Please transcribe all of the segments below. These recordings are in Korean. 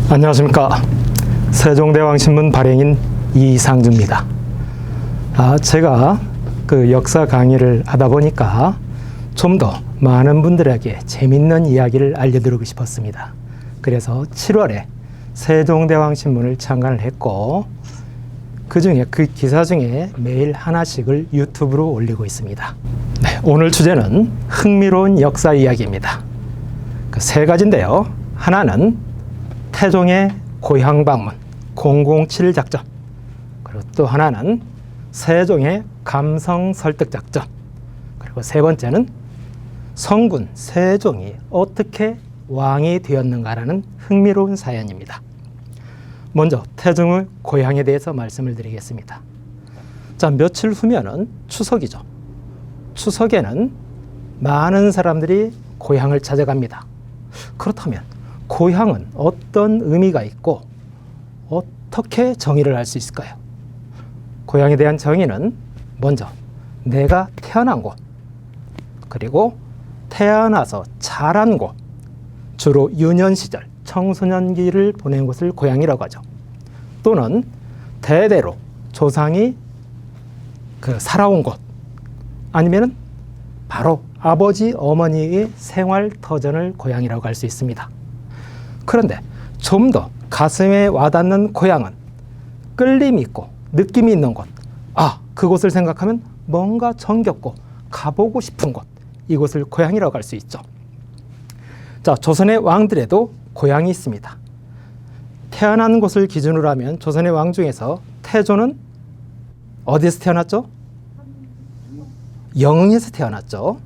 안녕하십니까. 세종대왕신문 발행인 이상주입니다. 제가 역사 강의를 하다 보니까 좀 더 많은 분들에게 재밌는 이야기를 알려드리고 싶었습니다. 그래서 7월에 세종대왕신문을 창간을 했고, 그 기사 중에 매일 하나씩을 유튜브로 올리고 있습니다. 네, 오늘 주제는 흥미로운 역사 이야기입니다. 세 가지인데요. 하나는 태종의 고향 방문 007 작전, 그리고 또 하나는 세종의 감성 설득 작전, 그리고 세 번째는 성군 세종이 어떻게 왕이 되었는가라는 흥미로운 사연입니다. 먼저 태종의 고향에 대해서 말씀을 드리겠습니다. 자, 며칠 후면은 추석이죠. 추석에는 많은 사람들이 고향을 찾아갑니다. 그렇다면 고향은 어떤 의미가 있고 어떻게 정의를 할 수 있을까요? 고향에 대한 정의는 먼저 내가 태어난 곳, 그리고 태어나서 자란 곳, 주로 유년 시절, 청소년기를 보낸 곳을 고향이라고 하죠. 또는 대대로 조상이 살아온 곳, 아니면 바로 아버지, 어머니의 생활 터전을 고향이라고 할 수 있습니다. 그런데 좀 더 가슴에 와닿는 고향은 끌림이 있고 느낌이 있는 곳, 그곳을 생각하면 뭔가 정겹고 가보고 싶은 곳, 이곳을 고향이라고 할 수 있죠. 자, 조선의 왕들에도 고향이 있습니다. 태어난 곳을 기준으로 하면 조선의 왕 중에서 태조는 어디에서 태어났죠? 영흥에서 태어났죠.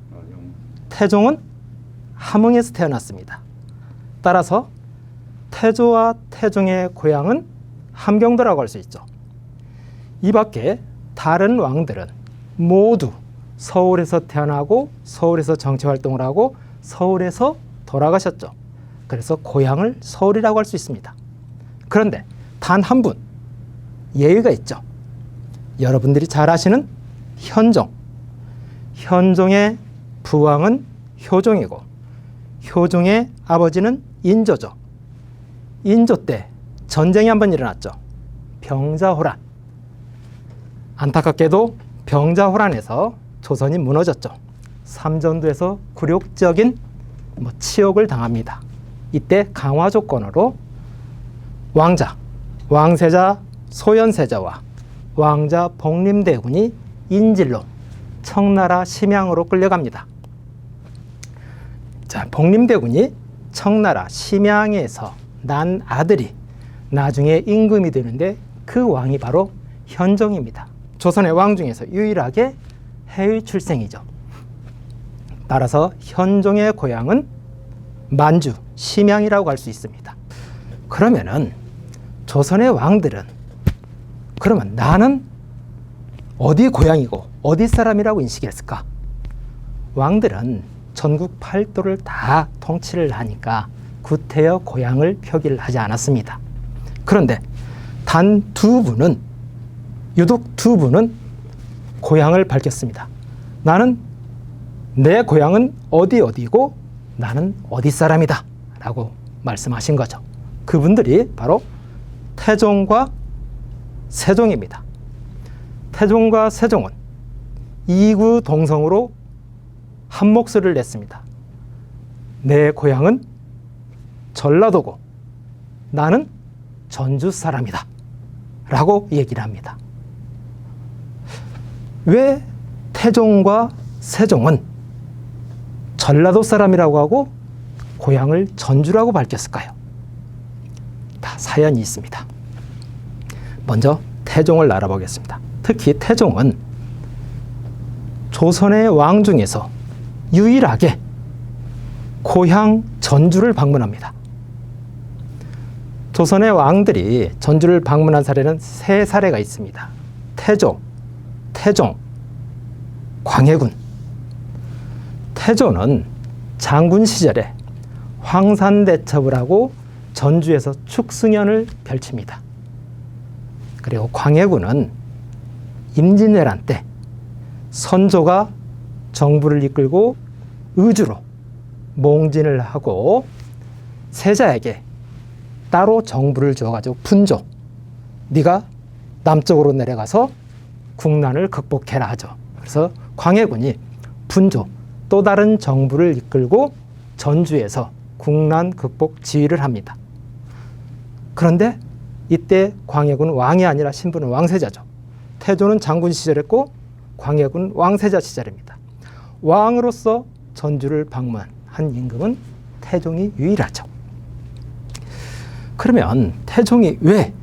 태종은 함흥에서 태어났습니다. 따라서 태조와 태종의 고향은 함경도라고 할 수 있죠. 이 밖에 다른 왕들은 모두 서울에서 태어나고 서울에서 정치활동을 하고 서울에서 돌아가셨죠. 그래서 고향을 서울이라고 할 수 있습니다. 그런데 단 한 분 예의가 있죠. 여러분들이 잘 아시는 현종. 현종의 부왕은 효종이고 효종의 아버지는 인조죠. 인조 때 전쟁이 한번 일어났죠. 병자호란. 안타깝게도 병자호란에서 조선이 무너졌죠. 삼전도에서 굴욕적인 치욕을 당합니다. 이때 강화 조건으로 왕자, 왕세자, 소현세자와 왕자 복림대군이 인질로 청나라 심양으로 끌려갑니다. 자, 복림대군이 청나라 심양에서 난 아들이 나중에 임금이 되는데 그 왕이 바로 현종입니다. 조선의 왕 중에서 유일하게 해의 출생이죠. 따라서 현종의 고향은 만주, 심양이라고 할 수 있습니다. 그러면은 조선의 왕들은 그러면 나는 어디 고향이고 어디 사람이라고 인식했을까? 왕들은 전국 팔도를 다 통치를 하니까 구태여 고향을 표기를 하지 않았습니다. 그런데 단 유독 두 분은 고향을 밝혔습니다. 내 고향은 어디고 나는 어디 사람이다 라고 말씀하신 거죠. 그분들이 바로 태종과 세종입니다. 태종과 세종은 이구동성으로 한 목소리를 냈습니다. 내 고향은 전라도고 나는 전주 사람이다 라고 얘기를 합니다. 왜 태종과 세종은 전라도 사람이라고 하고 고향을 전주라고 밝혔을까요? 다 사연이 있습니다. 먼저 태종을 알아보겠습니다. 특히 태종은 조선의 왕 중에서 유일하게 고향 전주를 방문합니다. 조선의 왕들이 전주를 방문한 사례는 3사례가 있습니다. 태조, 태종, 광해군. 태조는 장군 시절에 황산대첩을 하고 전주에서 축승연을 펼칩니다. 그리고 광해군은 임진왜란 때 선조가 정부를 이끌고 의주로 몽진을 하고 세자에게 따로 정부를 주어가지고 분조, 네가 남쪽으로 내려가서 국난을 극복해라 하죠. 그래서 광해군이 분조, 또 다른 정부를 이끌고 전주에서 국난 극복 지휘를 합니다. 그런데 이때 광해군 왕이 아니라 신분은 왕세자죠. 태조는 장군 시절이었고 광해군 왕세자 시절입니다. 왕으로서 전주를 방문한 임금은 태종이 유일하죠. 그러면 태종이 왜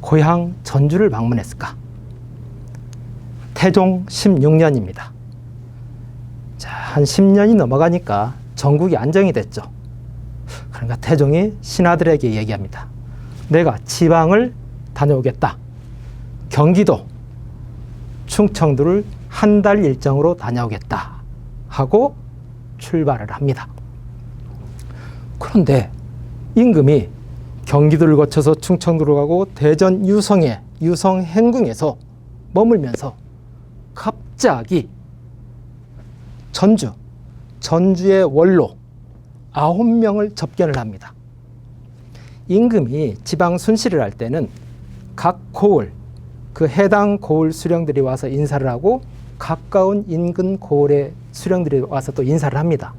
고향 전주를 방문했을까? 태종 16년입니다. 자, 한 10년이 넘어가니까 전국이 안정이 됐죠. 그러니까 태종이 신하들에게 얘기합니다. 내가 지방을 다녀오겠다. 경기도, 충청도를 한 달 일정으로 다녀오겠다 하고 출발을 합니다. 그런데 임금이 경기도를 거쳐서 충청도로 가고 대전 유성에 유성 행궁에서 머물면서 갑자기 전주의 원로 9명을 접견을 합니다. 임금이 지방 순시를 할 때는 각 고을, 그 해당 고을 수령들이 와서 인사를 하고 가까운 인근 고을의 수령들이 와서 또 인사를 합니다.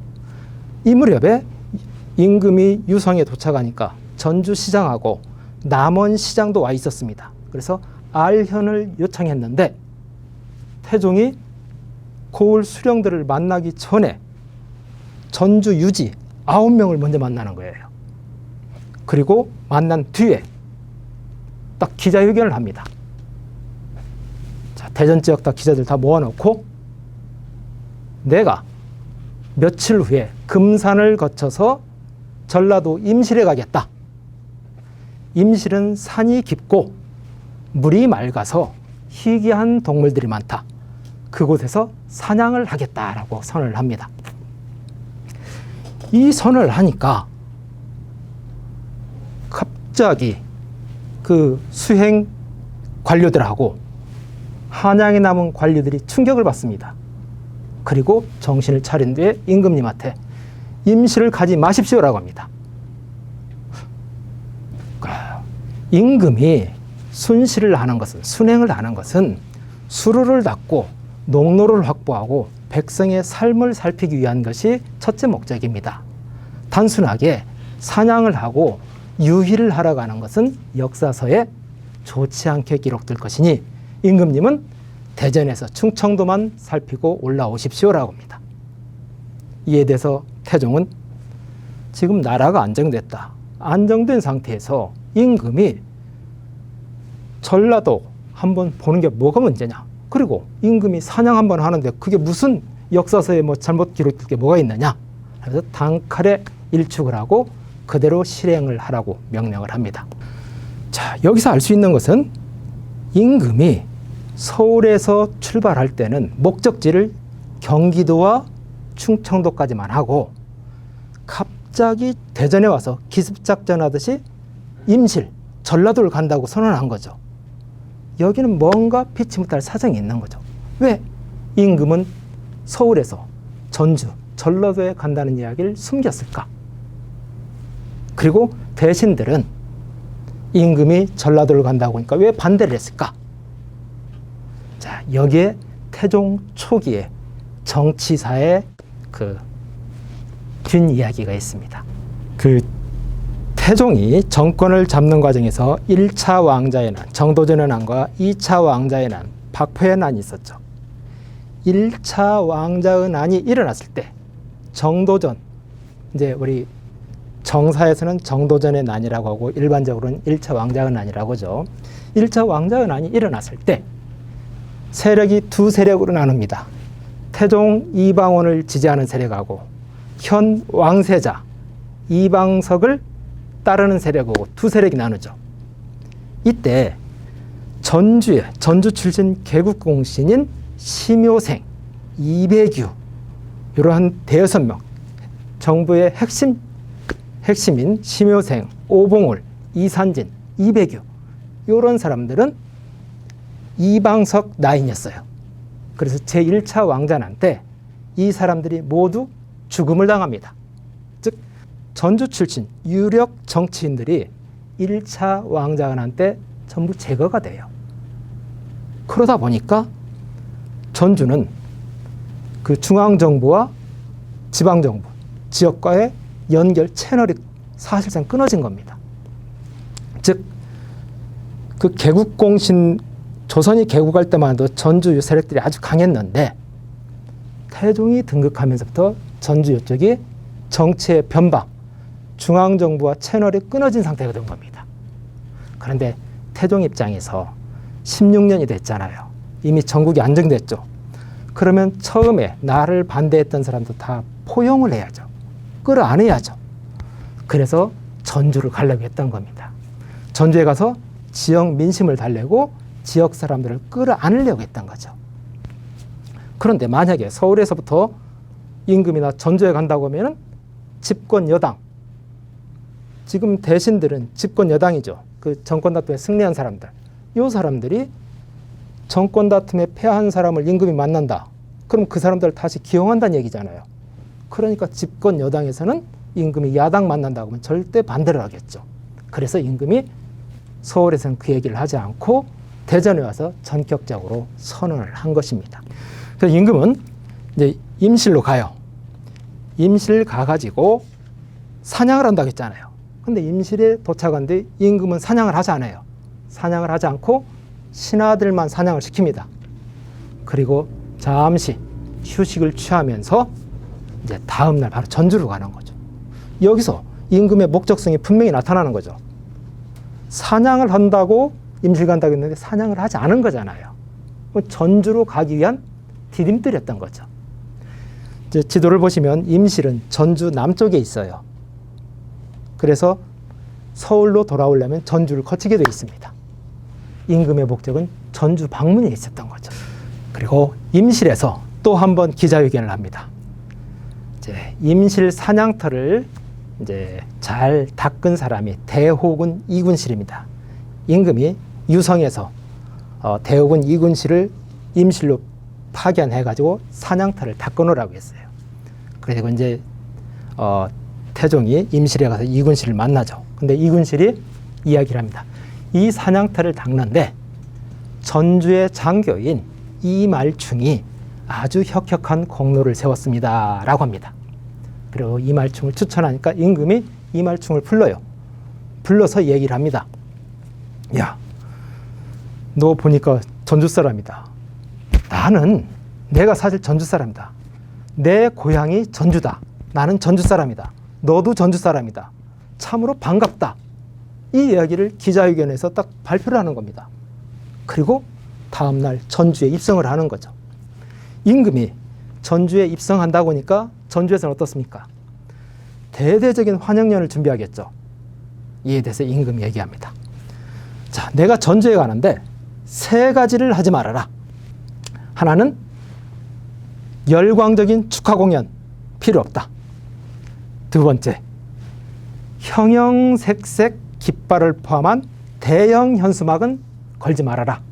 이 무렵에 임금이 유성에 도착하니까 전주시장하고 남원시장도 와 있었습니다. 그래서 알현을 요청했는데 태종이 고을 수령들을 만나기 전에 전주 유지 9명을 먼저 만나는 거예요. 그리고 만난 뒤에 딱 기자회견을 합니다. 자, 대전 지역 다 기자들 다 모아놓고 내가 며칠 후에 금산을 거쳐서 전라도 임실에 가겠다. 임실은 산이 깊고 물이 맑아서 희귀한 동물들이 많다. 그곳에서 사냥을 하겠다라고 선언을 합니다. 이 선언을 하니까 갑자기 그 수행 관료들하고 한양에 남은 관료들이 충격을 받습니다. 그리고 정신을 차린 뒤에 임금님한테 임실을 가지 마십시오라고 합니다. 임금이 순시를 하는 것은, 순행을 하는 것은 수로를 닦고 농로를 확보하고 백성의 삶을 살피기 위한 것이 첫째 목적입니다. 단순하게 사냥을 하고 유희를 하러 가는 것은 역사서에 좋지 않게 기록될 것이니 임금님은 대전에서 충청도만 살피고 올라오십시오라고 합니다. 이에 대해서 태종은 지금 나라가 안정됐다. 안정된 상태에서 임금이 전라도 한번 보는 게 뭐가 문제냐. 그리고 임금이 사냥 한번 하는데 그게 무슨 역사서에 뭐 잘못 기록될 게 뭐가 있느냐. 그래서 단칼에 일축을 하고 그대로 실행을 하라고 명령을 합니다. 자, 여기서 알 수 있는 것은 임금이 서울에서 출발할 때는 목적지를 경기도와 충청도까지만 하고 갑자기 대전에 와서 기습작전하듯이 임실, 전라도를 간다고 선언한 거죠. 여기는 뭔가 피치 못할 사정이 있는 거죠. 왜 임금은 서울에서 전주, 전라도에 간다는 이야기를 숨겼을까? 그리고 대신들은 임금이 전라도를 간다고 하니까 왜 반대를 했을까? 자, 여기에 태종 초기에 정치사의 그 뒷이야기가 있습니다. 그 태종이 정권을 잡는 과정에서 1차 왕자의 난, 정도전의 난과 2차 왕자의 난, 박포의 난이 있었죠. 1차 왕자의 난이 일어났을 때 정도전, 이제 우리 정사에서는 정도전의 난이라고 하고 일반적으로는 1차 왕자의 난이라고 하죠. 1차 왕자의 난이 일어났을 때 세력이 두 세력으로 나눕니다. 태종 이방원을 지지하는 세력하고 현 왕세자 이방석을 따르는 세력하고 두 세력이 나누죠. 이때 전주 출신 개국공신인 심효생, 이배규 이러한 대여섯 명, 정부의 핵심인 심효생, 오봉울, 이산진, 이배규 이런 사람들은 이방석 라인이었어요. 그래서 제1차 왕자난 때 이 사람들이 모두 죽음을 당합니다. 즉 전주 출신 유력 정치인들이 1차 왕자관한 때 전부 제거가 돼요. 그러다 보니까 전주는 그 중앙정부와 지방정부, 지역과의 연결 채널이 사실상 끊어진 겁니다. 즉, 그 개국공신, 조선이 개국할 때만 해도 전주 세력들이 아주 강했는데 태종이 등극하면서부터 전주 이쪽이 정치의 변방, 중앙정부와 채널이 끊어진 상태가 된 겁니다. 그런데 태종 입장에서 16년이 됐잖아요. 이미 전국이 안정됐죠. 그러면 처음에 나를 반대했던 사람도 다 포용을 해야죠. 끌어안아야죠. 그래서 전주를 가려고 했던 겁니다. 전주에 가서 지역 민심을 달래고 지역 사람들을 끌어안으려고 했던 거죠. 그런데 만약에 서울에서부터 임금이나 전주에 간다고 하면 집권 여당, 지금 대신들은 집권 여당이죠. 그 정권 다툼에 승리한 사람들. 이 사람들이 정권 다툼에 패한 사람을 임금이 만난다. 그럼 그 사람들을 다시 기용한다는 얘기잖아요. 그러니까 집권 여당에서는 임금이 야당 만난다고 하면 절대 반대를 하겠죠. 그래서 임금이 서울에서는 그 얘기를 하지 않고 대전에 와서 전격적으로 선언을 한 것입니다. 그래서 임금은 이제 임실로 가요. 임실 가가지고 사냥을 한다고 했잖아요. 근데 임실에 도착한데 임금은 사냥을 하지 않아요. 사냥을 하지 않고 신하들만 사냥을 시킵니다. 그리고 잠시 휴식을 취하면서 이제 다음날 바로 전주로 가는 거죠. 여기서 임금의 목적성이 분명히 나타나는 거죠. 사냥을 한다고 임실 간다고 했는데 사냥을 하지 않은 거잖아요. 전주로 가기 위한 디딤돌이었던 거죠. 이제 지도를 보시면 임실은 전주 남쪽에 있어요. 그래서 서울로 돌아오려면 전주를 거치게 되어 있습니다. 임금의 목적은 전주 방문에 있었던 거죠. 그리고 임실에서 또 한 번 기자회견을 합니다. 이제 임실 사냥터를 이제 잘 닦은 사람이 대호군 이군실입니다. 임금이 유성에서 대호군 이군실을 임실로 파견해가지고 사냥터를 닦아놓으라고 했어요. 그리고 이제 태종이 임실에 가서 이군실을 만나죠. 근데 이군실이 이야기를 합니다. 이 사냥터를 닦는데 전주의 장교인 이말충이 아주 혁혁한 공로를 세웠습니다. 라고 합니다. 그리고 이말충을 추천하니까 임금이 이말충을 불러요. 불러서 얘기를 합니다. 야, 너 보니까 전주 사람이다. 나는 내가 사실 전주 사람이다. 내 고향이 전주다. 나는 전주 사람이다. 너도 전주 사람이다. 참으로 반갑다. 이 이야기를 기자회견에서 딱 발표를 하는 겁니다. 그리고 다음날 전주에 입성을 하는 거죠. 임금이 전주에 입성한다고 하니까 전주에서는 어떻습니까? 대대적인 환영연을 준비하겠죠. 이에 대해서 임금이 얘기합니다. 자, 내가 전주에 가는데 세 가지를 하지 말아라. 하나는 열광적인 축하 공연 필요 없다. 두 번째, 형형색색 깃발을 포함한 대형 현수막은 걸지 말아라.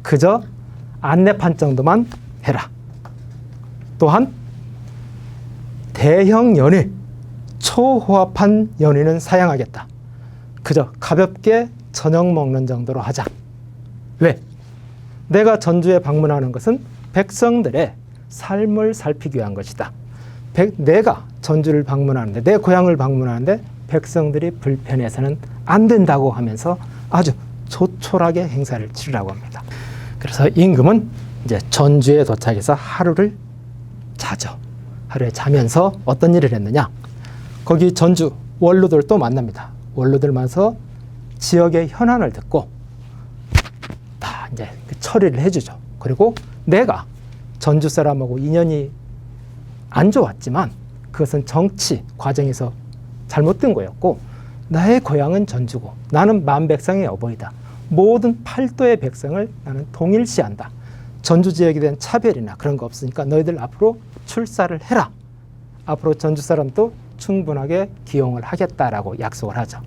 그저 안내판 정도만 해라. 또한 대형 연회, 초호합한 연회는 사양하겠다. 그저 가볍게 저녁 먹는 정도로 하자. 왜? 내가 전주에 방문하는 것은 백성들의 삶을 살피기 위한 것이다. 내가 전주를 방문하는데, 내 고향을 방문하는데 백성들이 불편해서는 안 된다고 하면서 아주 조촐하게 행사를 치르라고 합니다. 그래서 임금은 이제 전주에 도착해서 하루를 자죠. 하루에 자면서 어떤 일을 했느냐? 거기 전주 원로들 또 만납니다. 원로들 만나서 지역의 현안을 듣고 다 이제 처리를 해주죠. 그리고 내가 전주 사람하고 인연이 안 좋았지만 그것은 정치 과정에서 잘못된 거였고, 나의 고향은 전주고 나는 만백성의 어버이다. 모든 팔도의 백성을 나는 동일시한다. 전주 지역에 대한 차별이나 그런 거 없으니까 너희들 앞으로 출사를 해라. 앞으로 전주 사람도 충분하게 기용을 하겠다라고 약속을 하죠.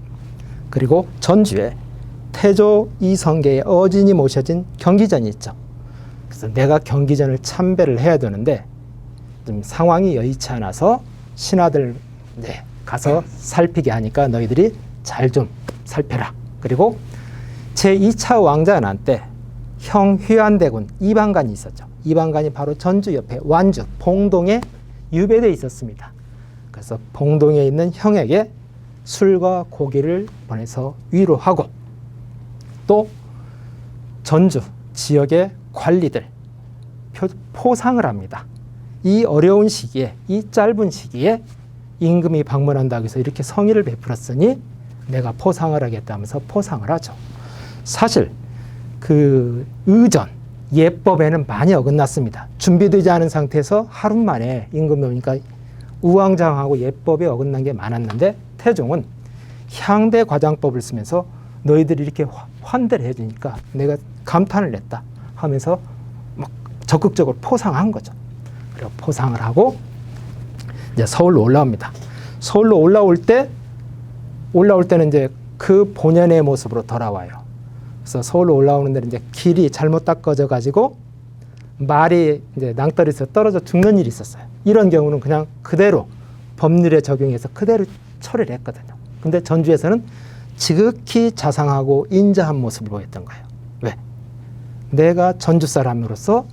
그리고 전주에 태조 이성계의 어진이 모셔진 경기전이 있죠. 그래서 내가 경기전을 참배를 해야 되는데 좀 상황이 여의치 않아서 신하들 가서 살피게 하니까 너희들이 잘 좀 살펴라. 그리고 제2차 왕자난 때 형 휴안대군 이방간이 있었죠. 이방간이 바로 전주 옆에 완주 봉동에 유배되어 있었습니다. 그래서 봉동에 있는 형에게 술과 고기를 보내서 위로하고, 또 전주 지역의 관리들 포상을 합니다. 이 어려운 시기에, 이 짧은 시기에 임금이 방문한다고 해서 이렇게 성의를 베풀었으니 내가 포상을 하겠다면서 포상을 하죠. 사실 그 의전, 예법에는 많이 어긋났습니다. 준비되지 않은 상태에서 하루 만에 임금이 오니까 우왕좌왕하고 예법에 어긋난 게 많았는데, 태종은 향대 과장법을 쓰면서 너희들이 이렇게 환대를 해주니까 내가 감탄을 했다 하면서 막 적극적으로 포상한 거죠. 그리고 포상을 하고 이제 서울로 올라옵니다. 서울로 올라올 때는 이제 그 본연의 모습으로 돌아와요. 그래서 서울로 올라오는 데는 이제 길이 잘못 닦아져 가지고 말이 이제 낭떠러지에서 떨어져 죽는 일이 있었어요. 이런 경우는 그냥 그대로 법률에 적용해서 그대로 처리를 했거든요. 근데 전주에서는 지극히 자상하고 인자한 모습을 보였던 거예요. 왜? 내가 전주 사람으로서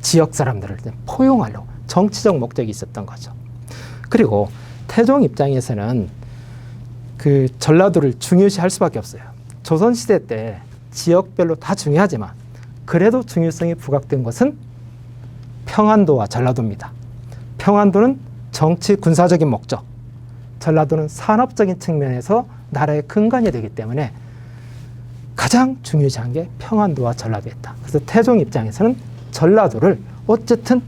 지역 사람들을 포용하려고, 정치적 목적이 있었던 거죠. 그리고 태종 입장에서는 그 전라도를 중요시할 수밖에 없어요. 조선시대 때 지역별로 다 중요하지만 그래도 중요성이 부각된 것은 평안도와 전라도입니다. 평안도는 정치 군사적인 목적, 전라도는 산업적인 측면에서 나라의 근간이 되기 때문에 가장 중요시한 게 평안도와 전라도였다. 그래서 태종 입장에서는 전라도를 어쨌든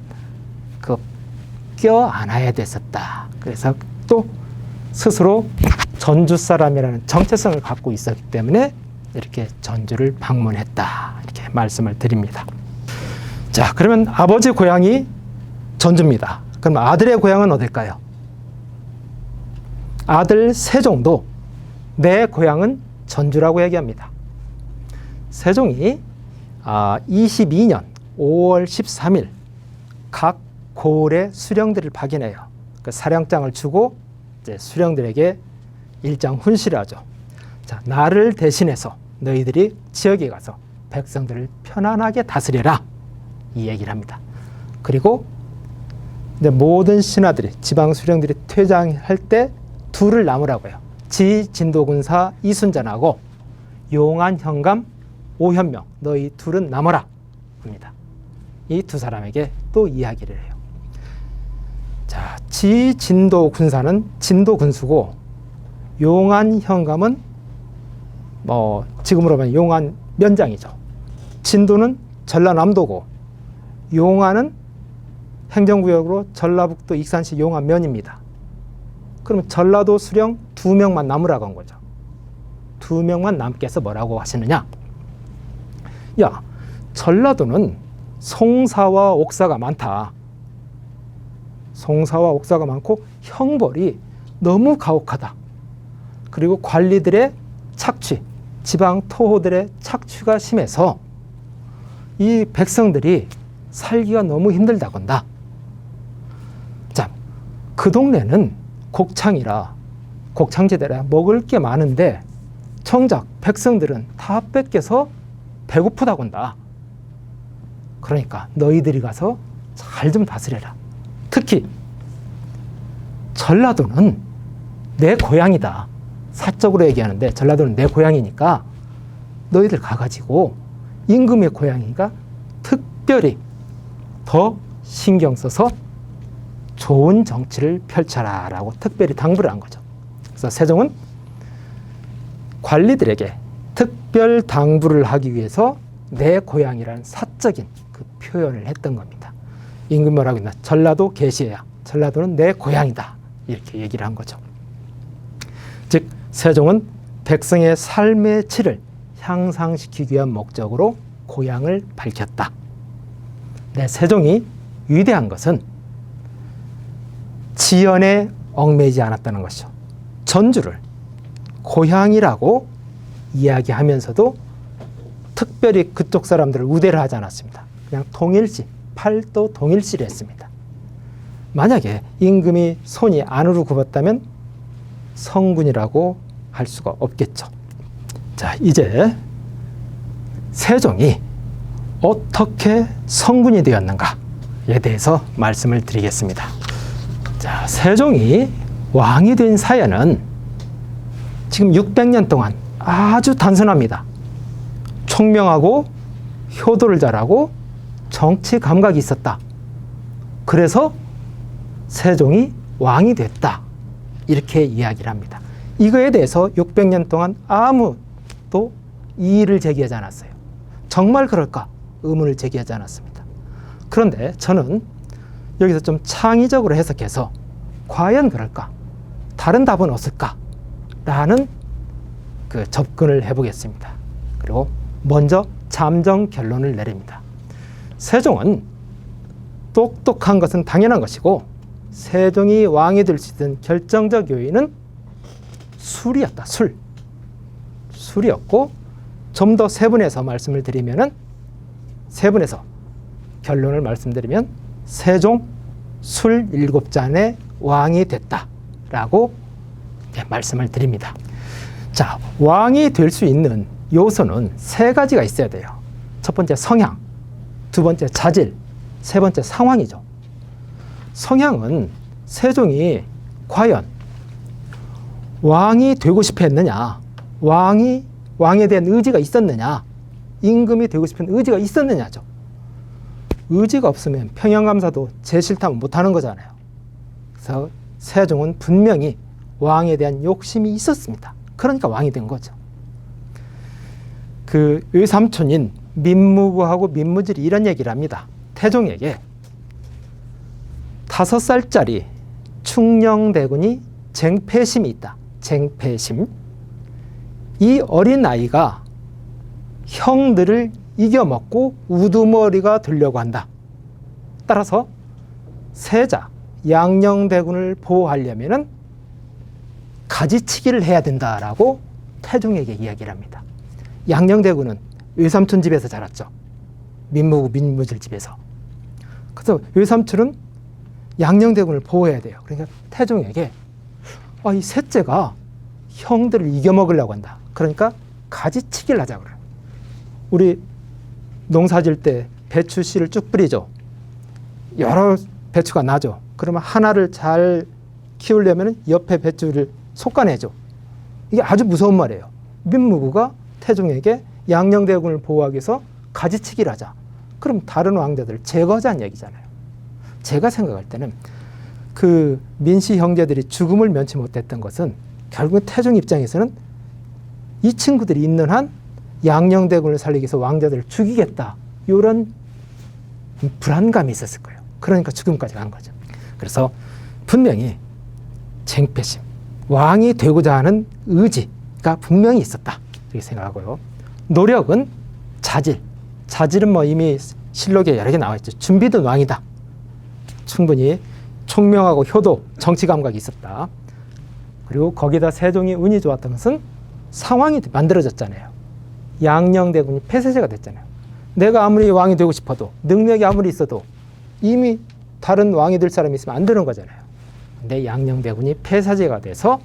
껴안아야 됐었다. 그래서 또 스스로 전주 사람이라는 정체성을 갖고 있었기 때문에 이렇게 전주를 방문했다. 이렇게 말씀을 드립니다. 자, 그러면 아버지 고향이 전주입니다. 그럼 아들의 고향은 어딜까요? 아들 세종도 내 고향은 전주라고 얘기합니다. 세종이 22년 5월 13일 각 고을의 수령들을 파견해요. 그 사령장을 주고 이제 수령들에게 일장 훈시를 하죠. 자, 나를 대신해서 너희들이 지역에 가서 백성들을 편안하게 다스려라, 이 얘기를 합니다. 그리고 이제 모든 신하들이, 지방 수령들이 퇴장할 때 둘을 남으라고요. 진도군사 이순전하고 용안 현감 오현명, 너희 둘은 남아라 합니다. 이 두 사람에게 또 이야기를 해요. 자, 진도 군사는 진도 군수고, 용안 현감은 지금으로 보면 용안 면장이죠. 진도는 전라남도고, 용안은 행정구역으로 전라북도 익산시 용안면입니다. 그러면 전라도 수령 2명만 남으라고 한 거죠. 2명만 남게 해서 뭐라고 하시느냐? 야, 전라도는 송사와 옥사가 많다. 송사와 옥사가 많고 형벌이 너무 가혹하다. 그리고 관리들의 착취, 지방 토호들의 착취가 심해서 이 백성들이 살기가 너무 힘들다건다. 자, 그 동네는 곡창이라, 곡창지대라 먹을 게 많은데 정작 백성들은 다 뺏겨서 배고프다건다. 그러니까 너희들이 가서 잘 좀 다스려라. 특히 전라도는 내 고향이다. 사적으로 얘기하는데 전라도는 내 고향이니까 너희들 가가지고 임금의 고향이니까 특별히 더 신경 써서 좋은 정치를 펼쳐라 라고 특별히 당부를 한 거죠. 그래서 세종은 관리들에게 특별 당부를 하기 위해서 내 고향이라는 사적인 그 표현을 했던 겁니다. 임금 뭐라고 했나? 전라도 계시해야 전라도는 내 고향이다, 이렇게 얘기를 한 거죠. 즉 세종은 백성의 삶의 질을 향상시키기 위한 목적으로 고향을 밝혔다. 네, 세종이 위대한 것은 지연에 얽매이지 않았다는 것이죠. 전주를 고향이라고 이야기하면서도 특별히 그쪽 사람들을 우대를 하지 않았습니다. 그냥 동일시, 팔도 동일시를 했습니다. 만약에 임금이 손이 안으로 굽었다면 성군이라고 할 수가 없겠죠. 자, 이제 세종이 어떻게 성군이 되었는가에 대해서 말씀을 드리겠습니다. 자, 세종이 왕이 된 사연은 지금 600년 동안 아주 단순합니다. 총명하고 효도를 잘하고 정치 감각이 있었다. 그래서 세종이 왕이 됐다. 이렇게 이야기를 합니다. 이거에 대해서 600년 동안 아무도 이의를 제기하지 않았어요. 정말 그럴까? 의문을 제기하지 않았습니다. 그런데 저는 여기서 좀 창의적으로 해석해서 과연 그럴까? 다른 답은 없을까? 라는 그 접근을 해보겠습니다. 그리고 먼저 잠정 결론을 내립니다. 세종은 똑똑한 것은 당연한 것이고 세종이 왕이 될 수 있는 결정적 요인은 술이었다. 술이었고 좀 더 세분해서 말씀을 드리면은 세분해서 결론을 말씀드리면 세종 술 7잔의 왕이 됐다라고 말씀을 드립니다. 자, 왕이 될 수 있는 요소는 3가지가 있어야 돼요. 첫 번째 성향, 두 번째 자질, 세 번째 상황이죠. 성향은 세종이 과연 왕이 되고 싶어 했느냐, 왕에 대한 의지가 있었느냐, 임금이 되고 싶은 의지가 있었느냐죠. 의지가 없으면 평양감사도 제 싫다면 못하는 거잖아요. 그래서 세종은 분명히 왕에 대한 욕심이 있었습니다. 그러니까 왕이 된 거죠. 그 외삼촌인 민무구하고 민무질이 이런 얘기를 합니다. 태종에게 5살짜리 충녕대군이 쟁패심이 있다. 쟁패심. 이 어린 아이가 형들을 이겨먹고 우두머리가 되려고 한다. 따라서 세자 양녕대군을 보호하려면은 가지치기를 해야 된다라고 태종에게 이야기를 합니다. 양녕대군은 외삼촌 집에서 자랐죠. 민무구 민무질 집에서. 그래서 외삼촌은 양녕대군을 보호해야 돼요. 그러니까 태종에게 이 셋째가 형들을 이겨먹으려고 한다. 그러니까 가지치기를 하자 그래요. 우리 농사 질 때 배추 씨를 쭉 뿌리죠. 여러 배추가 나죠. 그러면 하나를 잘 키우려면 옆에 배추를 솎아내죠. 이게 아주 무서운 말이에요. 민무구가 태종에게 양녕대군을 보호하기 위해서 가지치기를 하자. 그럼 다른 왕자들을 제거하자는 얘기잖아요. 제가 생각할 때는 그 민씨 형제들이 죽음을 면치 못했던 것은 결국 태종 입장에서는 이 친구들이 있는 한 양녕대군을 살리기 위해서 왕자들을 죽이겠다. 이런 불안감이 있었을 거예요. 그러니까 죽음까지 간 거죠. 그래서 분명히 쟁패심, 왕이 되고자 하는 의지가 분명히 있었다. 이렇게 생각하고요. 노력은 자질. 자질은 뭐 이미 실록에 여러 개 나와 있죠. 준비된 왕이다. 충분히 총명하고 효도, 정치 감각이 있었다. 그리고 거기다 세종이 운이 좋았던 것은 상황이 만들어졌잖아요. 양녕대군이 폐쇄제가 됐잖아요. 내가 아무리 왕이 되고 싶어도 능력이 아무리 있어도 이미 다른 왕이 될 사람이 있으면 안 되는 거잖아요. 근데 양녕대군이 폐쇄제가 돼서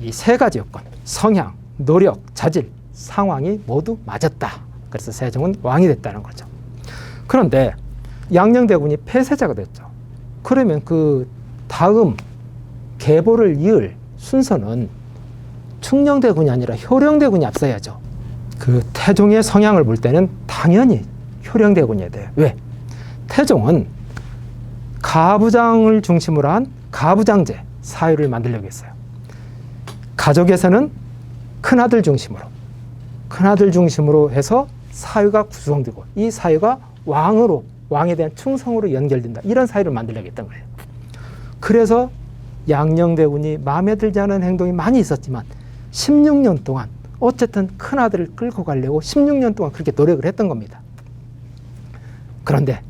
이 3가지 요건, 성향, 노력, 자질, 상황이 모두 맞았다. 그래서 세종은 왕이 됐다는 거죠. 그런데 양녕대군이 폐쇄자가 됐죠. 그러면 그 다음 계보를 이을 순서는 충녕대군이 아니라 효령대군이 앞서야죠. 그 태종의 성향을 볼 때는 당연히 효령대군이어야 돼요. 왜? 태종은 가부장을 중심으로 한 가부장제 사회를 만들려고 했어요. 가족에서는 큰아들 중심으로 해서 사회가 구성되고 이 사회가 왕에 대한 충성으로 연결된다. 이런 사회를 만들려고 했던 거예요. 그래서 양녕대군이 마음에 들지 않은 행동이 많이 있었지만 16년 동안 어쨌든 큰아들을 끌고 가려고 16년 동안 그렇게 노력을 했던 겁니다. 그런데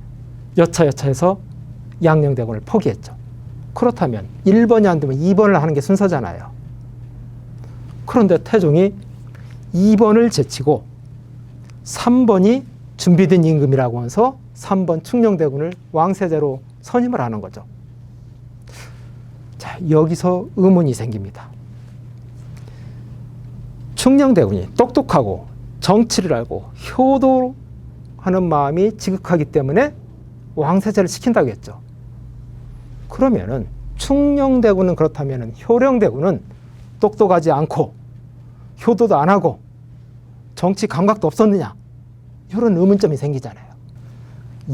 여차여차해서 양녕대군을 포기했죠. 그렇다면 1번이 안 되면 2번을 하는 게 순서잖아요. 그런데 태종이 2번을 제치고 3번이 준비된 임금이라고 해서 3번 충녕대군을 왕세자로 선임을 하는 거죠. 자, 자, 여기서 의문이 생깁니다. 충녕대군이 똑똑하고 정치를 알고 효도하는 마음이 지극하기 때문에 왕세자를 시킨다고 했죠. 그러면은 충녕대군은 그렇다면 효령대군은 똑똑하지 않고 효도도 안 하고 정치 감각도 없었느냐? 이런 의문점이 생기잖아요.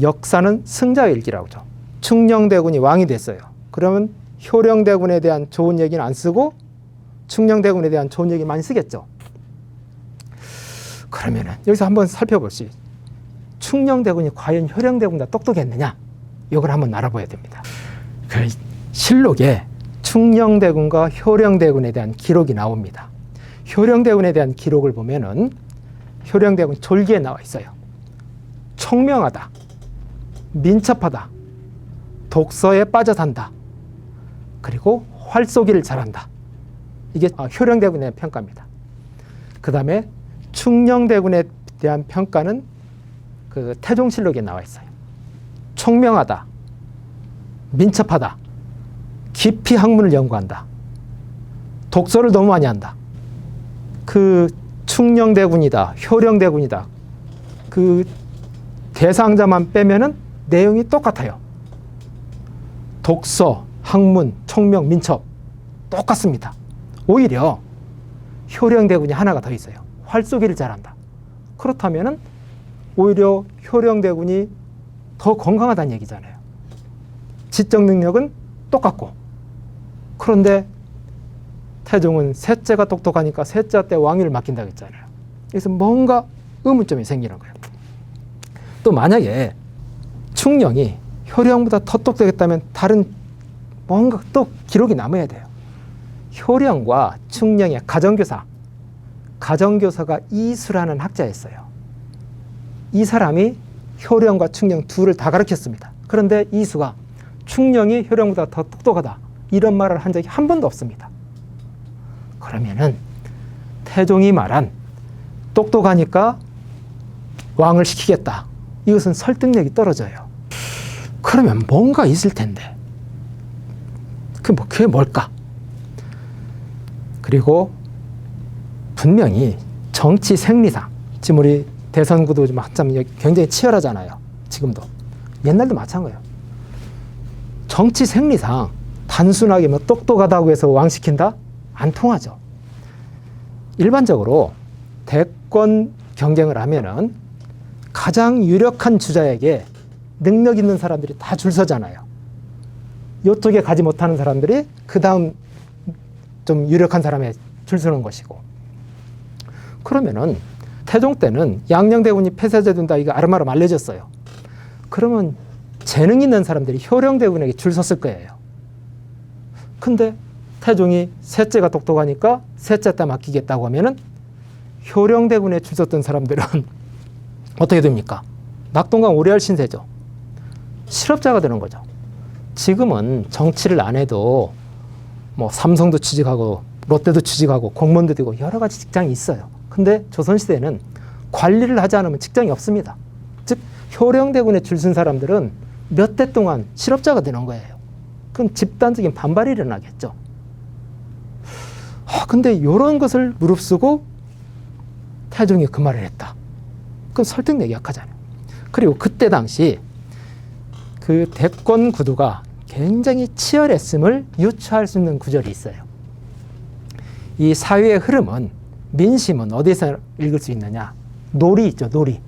역사는 승자의 일기라고 하죠. 충녕대군이 왕이 됐어요. 그러면 효령대군에 대한 좋은 얘기는 안 쓰고 충녕대군에 대한 좋은 얘기 많이 쓰겠죠. 그러면은 여기서 한번 살펴볼시. 충녕대군이 과연 효령대군보다 똑똑했느냐? 이걸 한번 알아봐야 됩니다. 그 실록에 충녕대군과 효령대군에 대한 기록이 나옵니다. 효령대군에 대한 기록을 보면은 효령대군 졸기에 나와 있어요. 총명하다, 민첩하다, 독서에 빠져 산다, 그리고 활쏘기를 잘한다. 이게 효령대군의 평가입니다. 그 다음에 충녕대군에 대한 평가는 그 태종실록에 나와 있어요. 총명하다, 민첩하다, 깊이 학문을 연구한다, 독서를 너무 많이 한다. 그 충녕대군이다, 효령대군이다, 그 대상자만 빼면은 내용이 똑같아요. 독서, 학문, 총명, 민첩 똑같습니다. 오히려 효령대군이 하나가 더 있어요. 활쏘기를 잘한다. 그렇다면은 오히려 효령대군이 더 건강하다는 얘기잖아요. 지적 능력은 똑같고. 그런데 태종은 셋째가 똑똑하니까 셋째 때 왕위를 맡긴다고 했잖아요. 그래서 뭔가 의문점이 생기는 거예요. 또 만약에 충녕이 효령보다 더 똑똑했다면 다른 뭔가 또 기록이 남아야 돼요. 효령과 충녕의 가정교사가 이수라는 학자였어요. 이 사람이 효령과 충녕 둘을 다 가르쳤습니다. 그런데 이수가 충녕이 효령보다 더 똑똑하다 이런 말을 한 적이 한 번도 없습니다. 그러면은 태종이 말한 똑똑하니까 왕을 시키겠다, 이것은 설득력이 떨어져요. 그러면 뭔가 있을 텐데 그게 뭘까? 그리고 분명히 정치 생리상, 지금 우리 대선구도 좀 한참 굉장히 치열하잖아요. 지금도. 옛날도 마찬가지예요. 정치 생리상 단순하게 뭐 똑똑하다고 해서 왕 시킨다? 안 통하죠. 일반적으로 대권 경쟁을 하면은 가장 유력한 주자에게 능력 있는 사람들이 다 줄 서잖아요. 이쪽에 가지 못하는 사람들이 그 다음 좀 유력한 사람에 줄 서는 것이고. 그러면은 태종 때는 양녕대군이 폐쇄된다, 이거 아름아름 알려졌어요. 그러면 재능 있는 사람들이 효령대군에게 줄 섰을 거예요. 근데 태종이 셋째가 똑똑하니까 셋째 때 맡기겠다고 하면은 효령대군에 줄 섰던 사람들은 어떻게 됩니까? 낙동강 오래할 신세죠. 실업자가 되는 거죠. 지금은 정치를 안 해도 뭐 삼성도 취직하고 롯데도 취직하고 공무원도 되고 여러 가지 직장이 있어요. 근데 조선시대에는 관리를 하지 않으면 직장이 없습니다. 즉 효령대군에 줄 쓴 사람들은 몇 대 동안 실업자가 되는 거예요. 그럼 집단적인 반발이 일어나겠죠. 근데 이런 것을 무릅쓰고 태종이 그 말을 했다. 그건 설득력이 약하잖아요. 그리고 그때 당시 그 대권 구도가 굉장히 치열했음을 유추할 수 있는 구절이 있어요. 이 사회의 흐름은, 민심은 어디서 읽을 수 있느냐? 놀이 있죠, 놀이.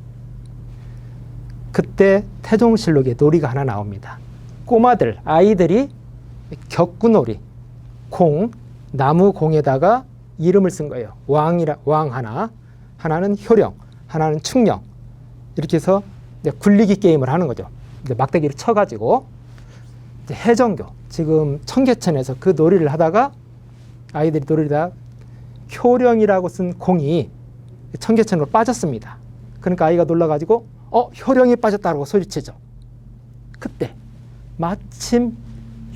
그때 태종실록에 놀이가 하나 나옵니다. 꼬마들, 아이들이 격구놀이, 나무 공에다가 이름을 쓴 거예요. 왕 하나, 하나는 효령, 하나는 충녕. 이렇게 해서 이제 굴리기 게임을 하는 거죠. 이제 막대기를 쳐가지고 이제 해정교, 지금 청계천에서 그 놀이를 하다가 아이들이 놀이를 하다가 효령이라고 쓴 공이 청계천으로 빠졌습니다. 그러니까 아이가 놀라가지고 효령이 빠졌다고 소리치죠. 그때 마침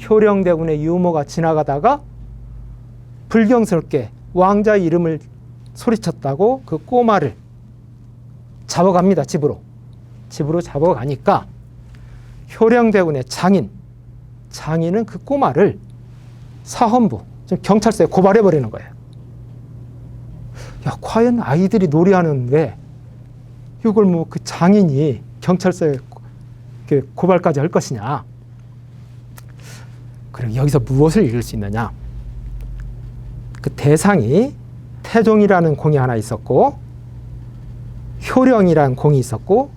효령대군의 유모가 지나가다가 불경스럽게 왕자의 이름을 소리쳤다고 그 꼬마를 잡아갑니다. 집으로 잡아가니까 효령대군의 장인은 그 꼬마를 사헌부, 경찰서에 고발해 버리는 거예요. 야, 과연 아이들이 놀이하는데 이걸 뭐 그 장인이 경찰서에 고발까지 할 것이냐. 그리고 여기서 무엇을 읽을 수 있느냐. 그 대상이 태종이라는 공이 하나 있었고, 효령이라는 공이 있었고,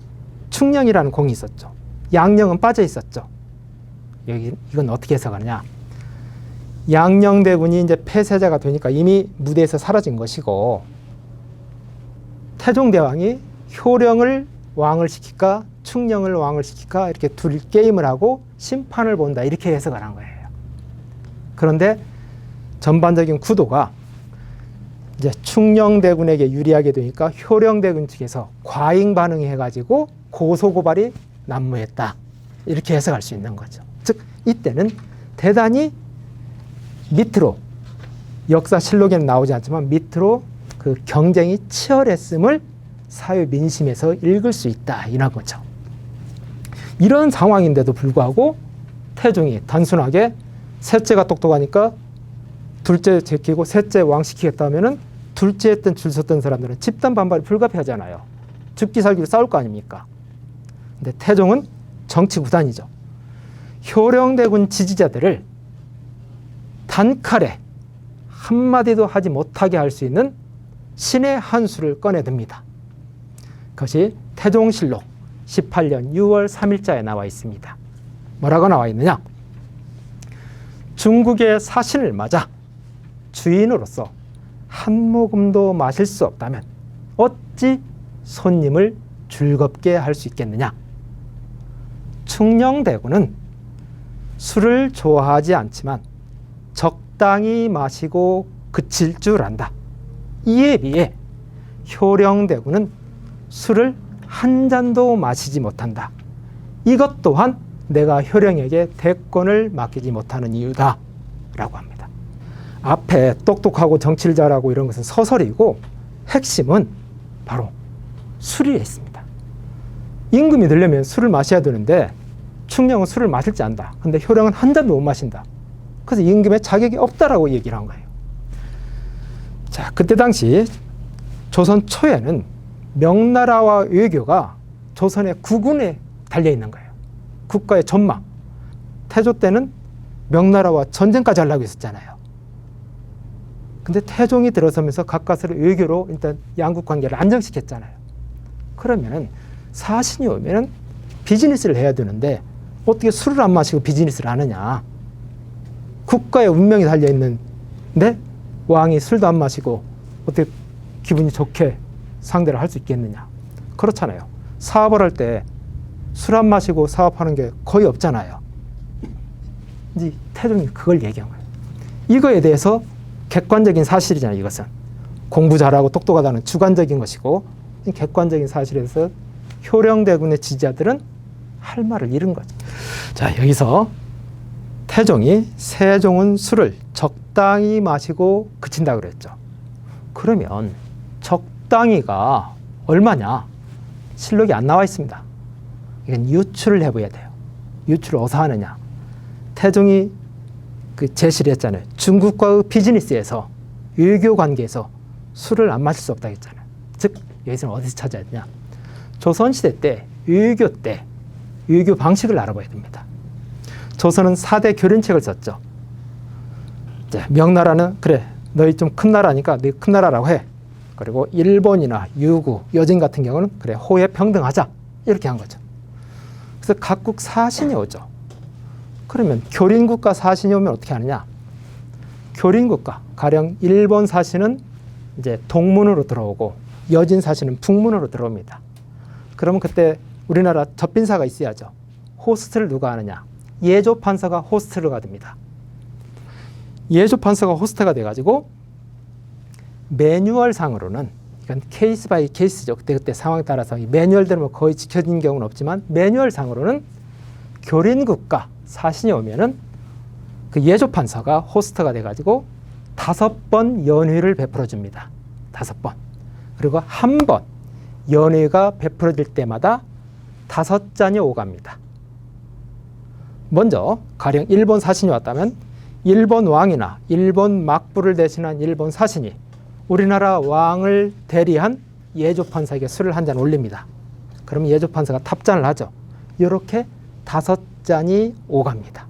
충령이라는 공이 있었죠. 양령은 빠져 있었죠. 이건 어떻게 해석하느냐. 양녕대군이 이제 폐쇄자가 되니까 이미 무대에서 사라진 것이고, 태종대왕이 효령을 왕을 시킬까 충령을 왕을 시킬까 이렇게 둘 게임을 하고 심판을 본다, 이렇게 해석을 한 거예요. 그런데 전반적인 구도가 이제 충령대군에게 유리하게 되니까 효령대군 측에서 과잉 반응이 해가지고 고소고발이 난무했다, 이렇게 해석할 수 있는 거죠. 즉 이때는 대단히 밑으로, 역사실록에는 나오지 않지만 밑으로 그 경쟁이 치열했음을 사회 민심에서 읽을 수 있다, 이런 거죠. 이런 상황인데도 불구하고 태종이 단순하게 셋째가 똑똑하니까 둘째 제끼고 셋째 왕시키겠다 하면은 둘째 했던 줄 섰던 사람들은 집단 반발이 불가피하잖아요. 죽기 살기로 싸울 거 아닙니까? 근데 태종은 정치 구단이죠. 효령대군 지지자들을 단칼에 한마디도 하지 못하게 할 수 있는 신의 한 수를 꺼내듭니다. 그것이 태종실록 18년 6월 3일자에 나와 있습니다. 뭐라고 나와 있느냐? 중국의 사신을 맞아 주인으로서 한 모금도 마실 수 없다면 어찌 손님을 즐겁게 할 수 있겠느냐? 충녕대군은 술을 좋아하지 않지만 적당히 마시고 그칠 줄 안다. 이에 비해 효령대군은 술을 한 잔도 마시지 못한다. 이것 또한 내가 효령에게 대권을 맡기지 못하는 이유다, 라고 합니다. 앞에 똑똑하고 정치를 잘하고 이런 것은 서설이고 핵심은 바로 술에 있습니다. 임금이 되려면 술을 마셔야 되는데 충령은 술을 마실지 않다. 근데 효령은 한 잔도 못 마신다. 그래서 임금의 자격이 없다라고 얘기를 한 거예요. 자, 그때 당시 조선 초에는 명나라와 외교가 조선의 국운에 달려있는 거예요. 국가의 전망. 태조 때는 명나라와 전쟁까지 하려고 했었잖아요. 근데 태종이 들어서면서 가까스로 외교로 일단 양국 관계를 안정시켰잖아요. 그러면은 사신이 오면은 비즈니스를 해야 되는데 어떻게 술을 안 마시고 비즈니스를 하느냐. 국가의 운명이 달려있는데 왕이 술도 안 마시고 어떻게 기분이 좋게 상대를 할 수 있겠느냐. 그렇잖아요. 사업을 할 때 술 안 마시고 사업하는 게 거의 없잖아요. 이제 태종이 그걸 얘기한 거예요. 이거에 대해서 객관적인 사실이잖아요. 이것은 공부 잘하고 똑똑하다는 주관적인 것이고, 객관적인 사실에서 효령대군의 지지자들은 할 말을 잃은 거죠. 자, 여기서 태종이 세종은 술을 적당히 마시고 그친다 그랬죠. 그러면 적당히가 얼마냐? 실록이 안 나와 있습니다. 이건 유추를 해봐야 돼요. 유추를 어디서 하느냐? 태종이 그 제시를 했잖아요. 중국과의 비즈니스에서, 외교 관계에서 술을 안 마실 수 없다고 했잖아요. 즉 여기서는 어디서 찾아야 되냐? 조선시대 때, 외교 방식을 알아봐야 됩니다. 조선은 4대 교린책을 썼죠. 이제 명나라는 그래, 너희 좀 큰 나라니까 너희 큰 나라라고 해. 그리고 일본이나 유구, 여진 같은 경우는 그래, 호혜 평등하자, 이렇게 한 거죠. 그래서 각국 사신이 오죠. 그러면 교린국가 사신이 오면 어떻게 하느냐? 교린국가, 가령 일본 사신은 이제 동문으로 들어오고 여진 사신은 북문으로 들어옵니다. 그러면 그때 우리나라 접빈사가 있어야죠. 호스트를 누가 하느냐? 예조판서가 호스트가 됩니다. 예조판서가 호스트가 돼가지고 매뉴얼상으로는, 이건 케이스 바이 케이스죠. 그때 상황에 따라서 이 매뉴얼대로 뭐 거의 지켜진 경우는 없지만 매뉴얼상으로는 교린국가 사신이 오면은 그 예조판서가 호스트가 돼가지고 5번 연회를 베풀어 줍니다. 5번. 그리고 한 번 연회가 베풀어질 때마다 5잔이 오갑니다. 먼저 가령 일본 사신이 왔다면 일본 왕이나 일본 막부를 대신한 일본 사신이 우리나라 왕을 대리한 예조판사에게 술을 한 잔 올립니다. 그러면 예조판사가 탑잔을 하죠. 이렇게 5잔이 오갑니다.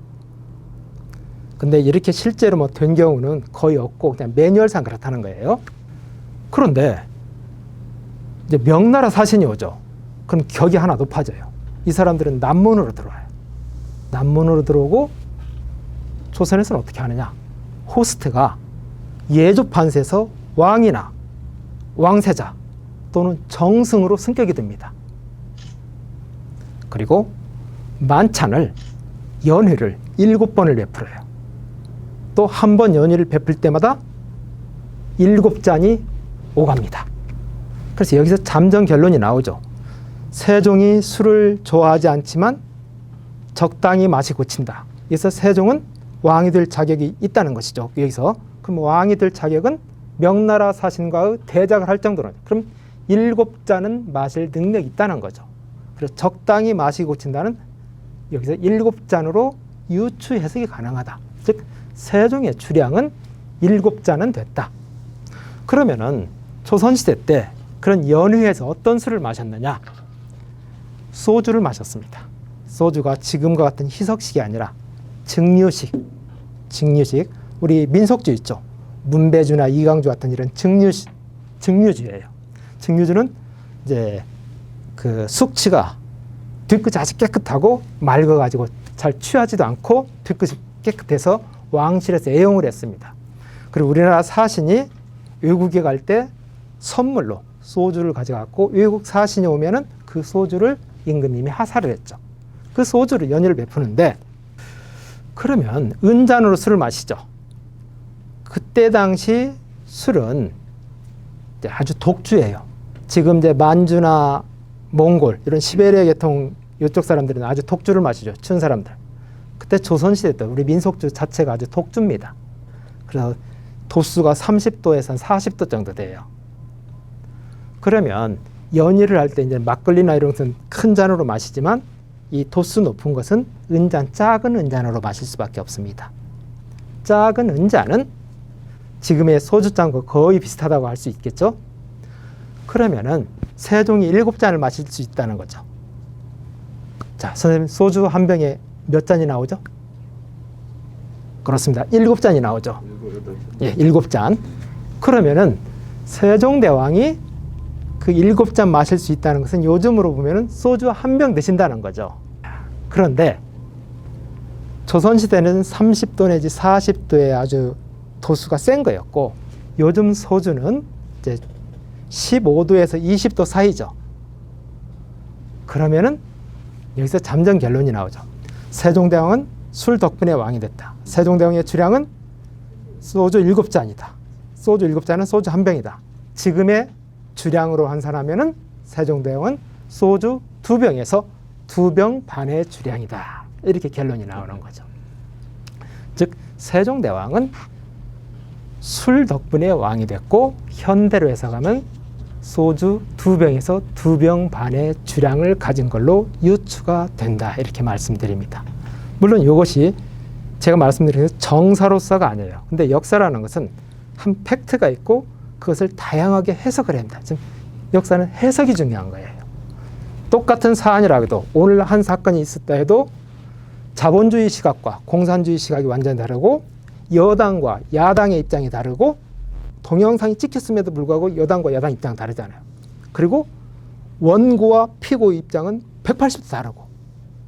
근데 이렇게 실제로 뭐 된 경우는 거의 없고 그냥 매뉴얼상 그렇다는 거예요. 그런데 이제 명나라 사신이 오죠. 그럼 격이 하나 높아져요. 이 사람들은 남문으로 들어와요. 남문으로 들어오고 조선에서는 어떻게 하느냐. 호스트가 예조판사에서 왕이나 왕세자 또는 정승으로 승격이 됩니다. 그리고 만찬을 연회를 7번을 베풀어요. 또 한 번 연회를 베풀 때마다 7잔이 오갑니다. 그래서 여기서 잠정 결론이 나오죠. 세종이 술을 좋아하지 않지만 적당히 맛이 고친다. 그래서 세종은 왕이 될 자격이 있다는 것이죠. 여기서 그럼 왕이 될 자격은 명나라 사신과의 대작을 할 정도는, 그럼 7잔은 마실 능력이 있다는 거죠. 그래서 적당히 맛이 고친다는 여기서 7잔으로 유추 해석이 가능하다. 즉 세종의 주량은 7잔은 됐다. 그러면은 조선시대 때 그런 연회에서 어떤 술을 마셨느냐? 소주를 마셨습니다. 소주가 지금과 같은 희석식이 아니라 증류식. 우리 민속주 있죠. 문배주나 이강주 같은 이런 증류주예요. 증류주는 이제 그 숙취가 뒤끝이 아주 깨끗하고 맑아가지고 잘 취하지도 않고 뒤끝이 깨끗해서 왕실에서 애용을 했습니다. 그리고 우리나라 사신이 외국에 갈 때 선물로 소주를 가져갔고 외국 사신이 오면은 그 소주를 임금님이 하사를 했죠. 그 소주를 연회를 베푸는데, 그러면 은잔으로 술을 마시죠. 그때 당시 술은 아주 독주예요. 지금 이제 만주나 몽골 이런 시베리아 계통 이쪽 사람들은 아주 독주를 마시죠. 추운 사람들. 그때 조선시대 때 우리 민속주 자체가 아주 독주입니다. 그래서 도수가 30도에서 40도 정도 돼요. 그러면 연의를 할 때 이제 막걸리나 이런 것은 큰 잔으로 마시지만 이 도수 높은 것은 은잔, 작은 은잔으로 마실 수밖에 없습니다. 작은 은잔은 지금의 소주잔과 거의 비슷하다고 할 수 있겠죠? 그러면은 세종이 7잔을 마실 수 있다는 거죠. 자, 선생님, 소주 한 병에 몇 잔이 나오죠? 그렇습니다. 7잔이 나오죠. 예, 7잔. 그러면은 세종대왕이 그 7잔 마실 수 있다는 것은 요즘으로 보면은 소주 한 병 드신다는 거죠. 그런데 조선시대는 30도 내지 40도의 아주 도수가 센 거였고, 요즘 소주는 이제 15도에서 20도 사이죠. 그러면은 여기서 잠정 결론이 나오죠. 세종대왕은 술 덕분에 왕이 됐다. 세종대왕의 주량은 소주 7잔이다. 소주 7잔은 소주 한 병이다. 지금의 주량으로 환산하면은 세종대왕은 소주 2병에서 2병 반의 주량이다. 이렇게 결론이 나오는 거죠. 즉 세종대왕은 술 덕분에 왕이 됐고, 현대로 해석하면 소주 2병에서 2병 반의 주량을 가진 걸로 유추가 된다. 이렇게 말씀드립니다. 물론 이것이 제가 말씀드린 정사로서가 아니에요. 근데 역사라는 것은 한 팩트가 있고 그것을 다양하게 해석을 합니다. 지금 역사는 해석이 중요한 거예요. 똑같은 사안이라도 오늘 한 사건이 있었다 해도 자본주의 시각과 공산주의 시각이 완전히 다르고, 여당과 야당의 입장이 다르고, 동영상이 찍혔음에도 불구하고 여당과 야당 입장이 다르잖아요. 그리고 원고와 피고의 입장은 180도 다르고,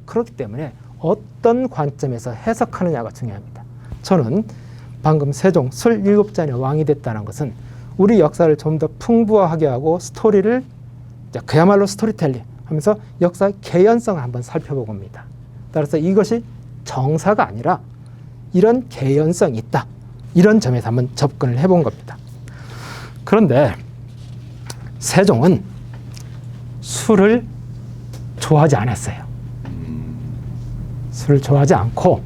그렇기 때문에 어떤 관점에서 해석하느냐가 중요합니다. 저는 방금 세종 술 7잔의 왕이 됐다는 것은 우리 역사를 좀 더 풍부하게 하고 스토리를, 그야말로 스토리텔링 하면서 역사의 개연성을 한번 살펴보고 옵니다. 따라서 이것이 정사가 아니라 이런 개연성이 있다. 이런 점에서 한번 접근을 해본 겁니다. 그런데 세종은 술을 좋아하지 않았어요. 술을 좋아하지 않고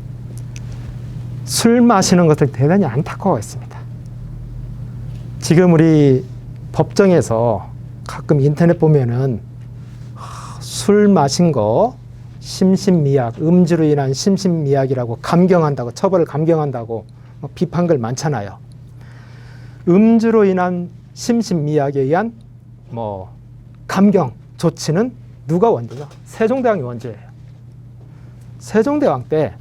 술 마시는 것을 대단히 안타까워했습니다. 지금 우리 법정에서 가끔 인터넷 보면은 술 마신 거 심신미약, 음주로 인한 심신미약이라고 감경한다고, 처벌을 감경한다고 비판 글 많잖아요. 음주로 인한 심신미약에 의한 감경 조치는 누가 원조냐? 세종대왕이 원조예요. 세종대왕 때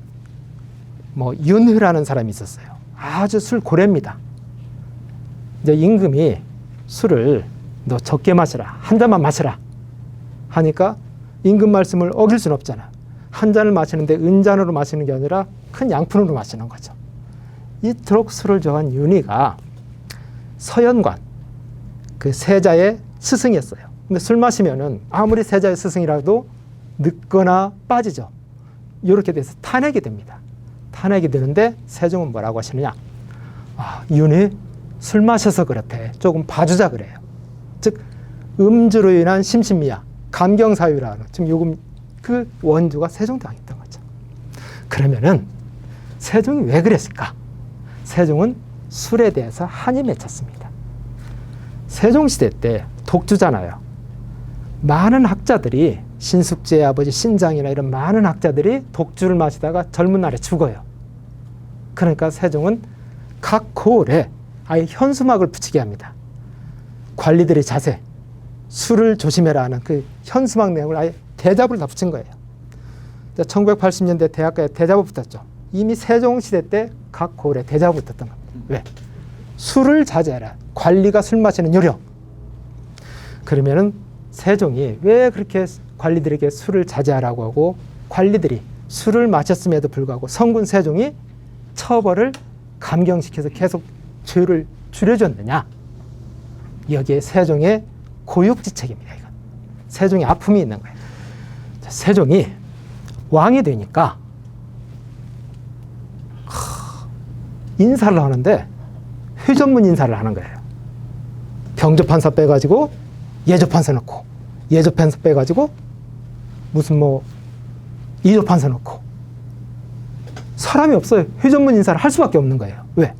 윤회라는 사람이 있었어요. 아주 술 고래입니다. 이제 임금이 술을 너 적게 마시라, 한 잔만 마시라 하니까 임금 말씀을 어길 수는 없잖아. 한 잔을 마시는데 은잔으로 마시는 게 아니라 큰 양푼으로 마시는 거죠. 이토록 술을 좋아한 윤희가 서연관, 그 세자의 스승이었어요. 근데 술 마시면은 아무리 세자의 스승이라도 늙거나 빠지죠. 이렇게 돼서 탄핵이 됩니다. 탄핵이 되는데 세종은 뭐라고 하시느냐? 윤희 술 마셔서 그렇대. 조금 봐주자 그래요. 즉 음주로 인한 심신미약, 감경사유라는 지금 요금 그 원조가 세종대왕이었던 거죠. 그러면은 세종이 왜 그랬을까? 세종은 술에 대해서 한이 맺혔습니다. 세종시대 때 독주잖아요. 많은 학자들이 신숙제의 아버지 신장이나 이런 많은 학자들이 독주를 마시다가 젊은 날에 죽어요. 그러니까 세종은 각 고을에 아예 현수막을 붙이게 합니다. 관리들의 자세, 술을 조심해라 하는 그 현수막 내용을 아예 대자보를 다 붙인 거예요. 1980년대 대학가에 대자보 붙었죠. 이미 세종시대 때 각 고을에 대자보 붙었던 겁니다. 왜? 술을 자제해라. 관리가 술 마시는 요령. 그러면은 세종이 왜 그렇게 관리들에게 술을 자제하라고 하고 관리들이 술을 마셨음에도 불구하고 성군 세종이 처벌을 감경시켜서 계속 죄를 줄여줬느냐? 여기에 세종의 고육지책입니다. 이건. 세종의 아픔이 있는 거예요. 자, 세종이 왕이 되니까 인사를 하는데 회전문 인사를 하는 거예요. 병조판사 빼가지고 예조판사 넣고, 예조판사 빼가지고 무슨 이조판사 넣고, 사람이 없어요. 회전문 인사를 할 수밖에 없는 거예요. 왜?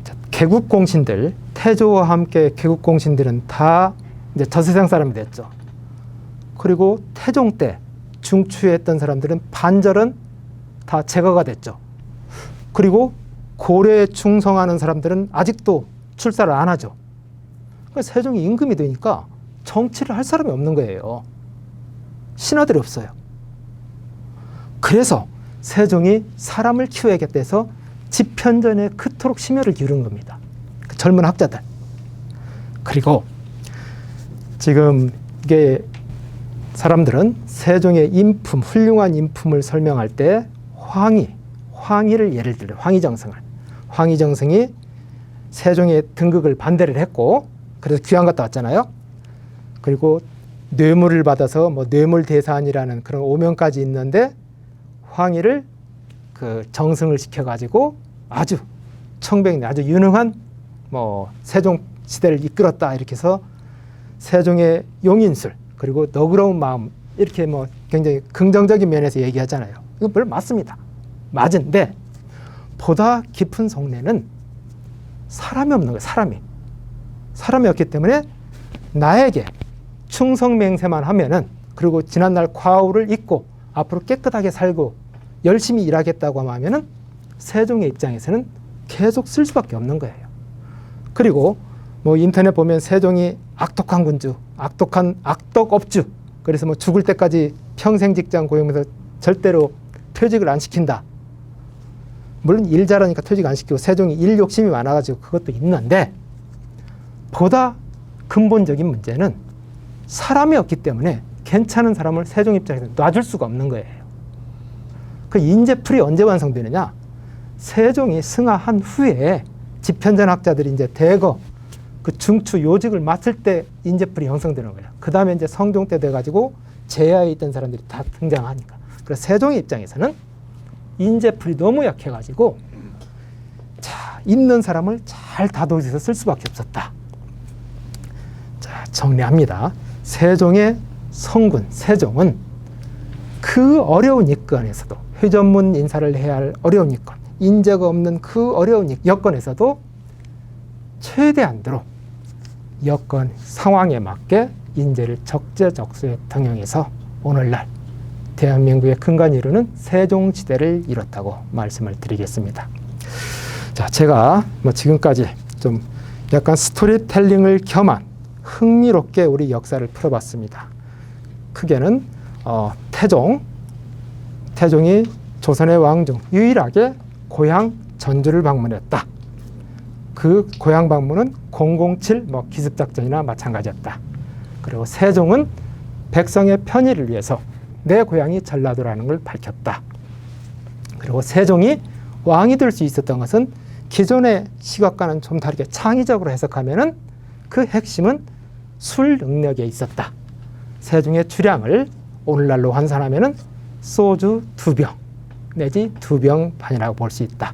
자, 개국공신들, 태조와 함께 개국공신들은 다 이제 저세상 사람이 됐죠. 그리고 태종 때 중추했던 사람들은 반절은 다 제거가 됐죠. 그리고 고려에 충성하는 사람들은 아직도 출사를 안 하죠. 그러니까 세종이 임금이 되니까 정치를 할 사람이 없는 거예요. 신하들이 없어요. 그래서 세종이 사람을 키워야겠다 해서 집현전에 그토록 심혈을 기울인 겁니다. 그 젊은 학자들. 그리고 지금 이게 사람들은 세종의 인품, 훌륭한 인품을 설명할 때 황희를 예를 들어요. 황희정승을. 황희정승이 세종의 등극을 반대를 했고 그래서 귀양 갔다 왔잖아요. 그리고 뇌물을 받아서 뇌물대산이라는 그런 오명까지 있는데 황희를 그 정승을 시켜가지고 아주 청백리 아주 유능한 세종 시대를 이끌었다 이렇게 해서 세종의 용인술 그리고 너그러운 마음 이렇게 굉장히 긍정적인 면에서 얘기하잖아요. 이거 물론 맞습니다. 맞은데 보다 깊은 속내는 사람이 없는 거예요. 사람이 없기 때문에 나에게 충성맹세만 하면은 그리고 지난날 과오를 잊고 앞으로 깨끗하게 살고 열심히 일하겠다고 하면은 세종의 입장에서는 계속 쓸 수밖에 없는 거예요. 그리고 인터넷 보면 세종이 악독한 군주, 악덕업주, 그래서 죽을 때까지 평생 직장 고용해서 절대로 퇴직을 안 시킨다. 물론 일 잘하니까 퇴직 안 시키고 세종이 일 욕심이 많아가지고 그것도 있는데 보다 근본적인 문제는 사람이 없기 때문에 괜찮은 사람을 세종 입장에서 놔줄 수가 없는 거예요. 그 인재풀이 언제 완성되느냐? 세종이 승하한 후에 집현전 학자들이 이제 대거 그 중추 요직을 맡을 때 인재풀이 형성되는 거예요. 그 다음에 이제 성종 때 돼가지고 제야에 있던 사람들이 다 등장하니까. 그래서 세종의 입장에서는 인재풀이 너무 약해가지고 있는 사람을 잘 다독여서 쓸 수밖에 없었다. 자, 정리합니다. 세종의 성군, 세종은 그 어려운 여건에서도 회전문 인사를 해야 할 어려운 여건, 인재가 없는 그 어려운 여건에서도 최대한도로 여건 상황에 맞게 인재를 적재적소에 등용해서 오늘날 대한민국의 근간 이루는 세종시대를 이뤘다고 말씀을 드리겠습니다. 자, 제가 지금까지 좀 약간 스토리텔링을 겸한 흥미롭게 우리 역사를 풀어봤습니다. 크게는 태종이 조선의 왕 중 유일하게 고향 전주를 방문했다. 그 고향 방문은 007 기습작전이나 마찬가지였다. 그리고 세종은 백성의 편의를 위해서 내 고향이 전라도라는 걸 밝혔다. 그리고 세종이 왕이 될 수 있었던 것은 기존의 시각과는 좀 다르게 창의적으로 해석하면은 그 핵심은 술 능력에 있었다. 세종의 주량을 오늘날로 환산하면은 소주 2병 내지 2병 반이라고 볼 수 있다.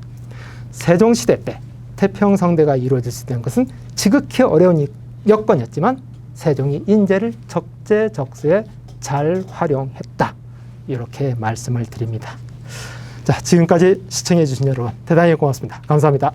세종시대 때 태평성대가 이루어질 수 있는 것은 지극히 어려운 여건이었지만 세종이 인재를 적재적소에 잘 활용했다. 이렇게 말씀을 드립니다. 자, 지금까지 시청해 주신 여러분 대단히 고맙습니다. 감사합니다.